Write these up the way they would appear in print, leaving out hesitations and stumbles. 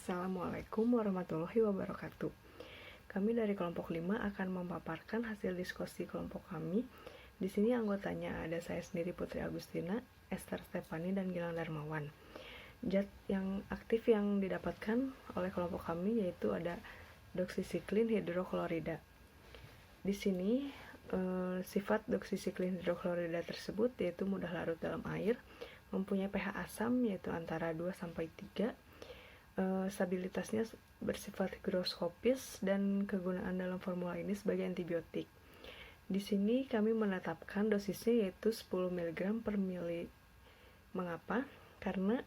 Assalamualaikum warahmatullahi wabarakatuh. Kami dari kelompok 5 akan memaparkan hasil diskusi kelompok kami. Di sini anggotanya ada saya sendiri Putri Agustina, Esther Stefani, dan Gilang Darmawan. Zat yang aktif yang didapatkan oleh kelompok kami yaitu ada doksisiklin hidroklorida. Di sini sifat doksisiklin hidroklorida tersebut yaitu mudah larut dalam air, mempunyai pH asam yaitu antara 2-3, stabilitasnya bersifat higroskopis, dan kegunaan dalam formula ini sebagai antibiotik. Di sini kami menetapkan dosisnya yaitu 10 mg per mili. Mengapa? Karena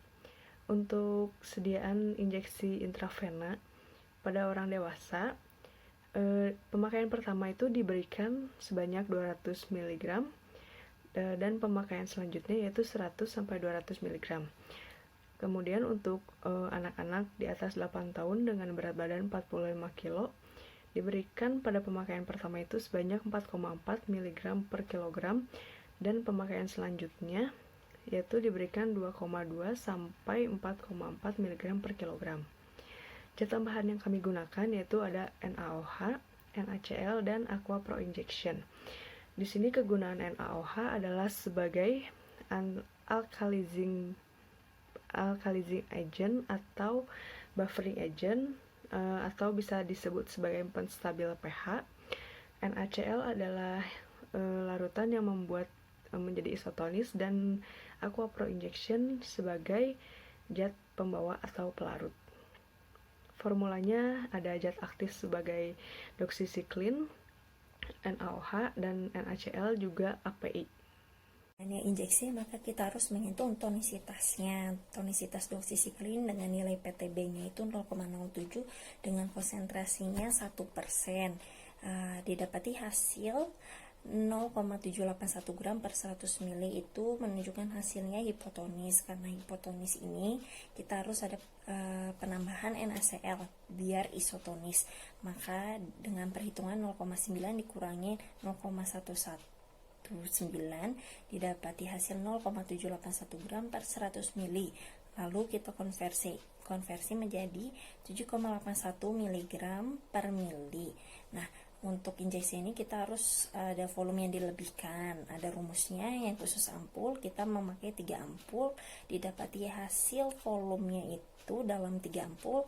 untuk sediaan injeksi intravena pada orang dewasa, pemakaian pertama itu diberikan sebanyak 200 mg dan pemakaian selanjutnya yaitu 100-200 mg. Kemudian untuk anak-anak di atas 8 tahun dengan berat badan 45 kg diberikan pada pemakaian pertama itu sebanyak 4,4 mg per kilogram, dan pemakaian selanjutnya yaitu diberikan 2,2 sampai 4,4 mg per kilogram. Zat tambahan yang kami gunakan yaitu ada NaOH, NaCl, dan Aqua Pro Injection. Di sini kegunaan NaOH adalah sebagai alkalizing agent atau buffering agent, atau bisa disebut sebagai penstabil pH. NaCl adalah larutan yang membuat menjadi isotonis, dan Aqua Pro Injection sebagai zat pembawa atau pelarut. Formulanya ada zat aktif sebagai doksisiklin, NaOH, dan NaCl juga API. Hanya injeksi, maka kita harus menghitung tonisitasnya. Tonisitas doksisiklin dengan nilai PTB-nya itu 0,07 dengan konsentrasinya 1%. Didapati hasil 0,781 gram per 100 ml itu menunjukkan hasilnya hipotonis. Karena hipotonis ini kita harus ada penambahan NaCl biar isotonis. Maka dengan perhitungan 0,9 dikurangi 0,119 didapati hasil 0,781 gram per 100 ml. Lalu kita konversi menjadi 7,81 mg per mili. Nah, untuk injeksi ini kita harus ada volume yang dilebihkan. Ada rumusnya yang khusus ampul, kita memakai 3 ampul, didapati hasil volumenya itu dalam 3 ampul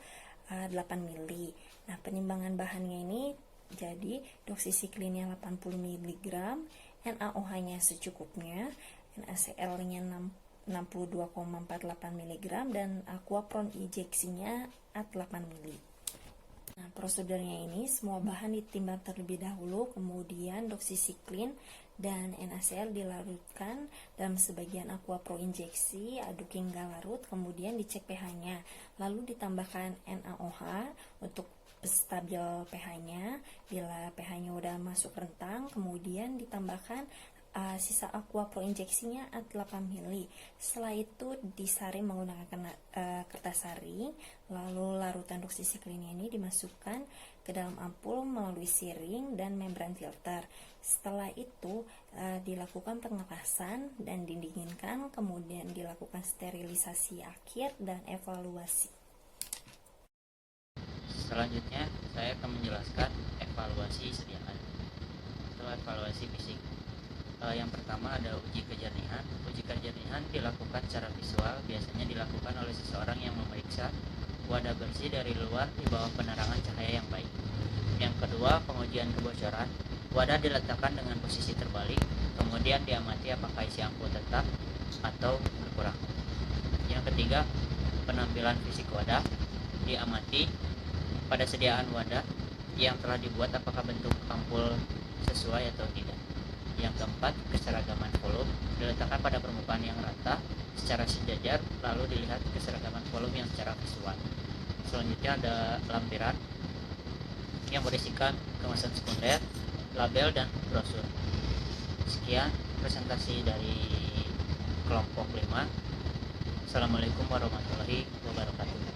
8 mili. Nah, penimbangan bahannya ini jadi doksisiklinnya 80 mg, NaOH-nya secukupnya, NaCl-nya 62,48 mg, dan Aqua Pro injeksinya 8 mili. Nah, prosedurnya ini semua bahan ditimbang terlebih dahulu, kemudian doksisiklin dan NaCl dilarutkan dalam sebagian Aqua Pro injeksi, aduk hingga larut, kemudian dicek pH-nya, lalu ditambahkan NaOH untuk stabil pH-nya. Bila pH-nya udah masuk rentang, kemudian ditambahkan sisa Aqua Pro injeksinya 8 mili. Setelah itu disaring menggunakan kertas saring, lalu larutan doksisiklin ini dimasukkan ke dalam ampul melalui siring dan membran filter. Setelah itu dilakukan pengepasan dan didinginkan, kemudian dilakukan sterilisasi akhir dan evaluasi. Selanjutnya, saya akan menjelaskan evaluasi sediaan. Setelah evaluasi fisik, yang pertama ada uji kejernihan. Uji kejernihan dilakukan secara visual, biasanya dilakukan oleh seseorang yang memeriksa wadah bersih dari luar di bawah penerangan cahaya yang baik. Yang kedua, pengujian kebocoran. Wadah diletakkan dengan posisi terbalik, kemudian diamati apakah isi ampul tetap atau berkurang. Yang ketiga, penampilan fisik wadah. Diamati pada sediaan wadah yang telah dibuat apakah bentuk ampul sesuai atau tidak. Yang keempat, keseragaman volume. Diletakkan pada permukaan yang rata secara sejajar, lalu dilihat keseragaman volume yang secara visual. Selanjutnya ada lampiran yang berisikan kemasan sekunder, label, dan brosur. Sekian presentasi dari kelompok 5. Assalamualaikum warahmatullahi wabarakatuh.